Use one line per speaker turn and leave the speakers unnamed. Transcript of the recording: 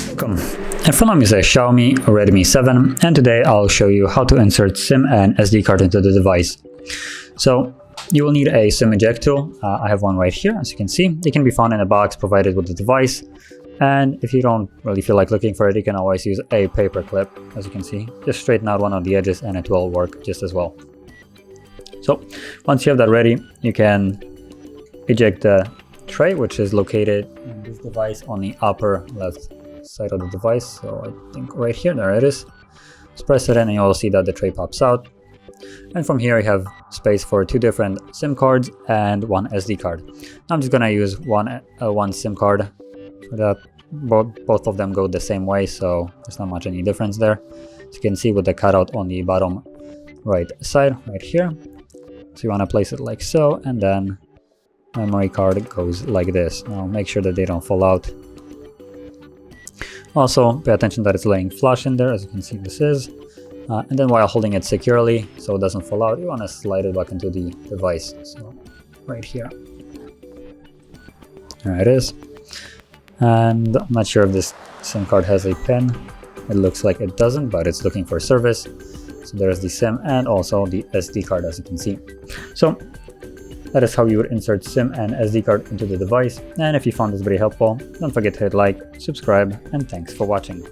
Welcome. In front of me is a Xiaomi Redmi 7, and today I'll show you how to insert SIM and SD card into the device. So you will need a SIM eject tool. I have one right here, as you can see. It can be found in a box provided with the device. And if you don't really feel like looking for it, you can always use a paper clip, as you can see. Just straighten out one of the edges and it will work just as well. So once you have that ready, you can eject the tray, which is located in this device on the upper left side of the device. So I think right here, there it is. Just press it in and you'll see that the tray pops out. And from here you have space for 2 different SIM cards and 1 SD card. I'm just gonna use one SIM card for that. Both of them go the same way, so there's not much any difference there. As you can see with the cutout on the bottom right side, right here. So you want to place it like so, and then memory card goes like this. Now make sure that they don't fall out. Also pay attention that it's laying flush in there, as you can see this is. And then while holding it securely so it doesn't fall out, you want to slide it back into the device. So right here. There it is. And I'm not sure if this SIM card has a pin. It looks like it doesn't, but it's looking for service. So there's the SIM and also the SD card, as you can see. So that is how you would insert SIM and SD card into the device. And if you found this very helpful, don't forget to hit like, subscribe, and thanks for watching.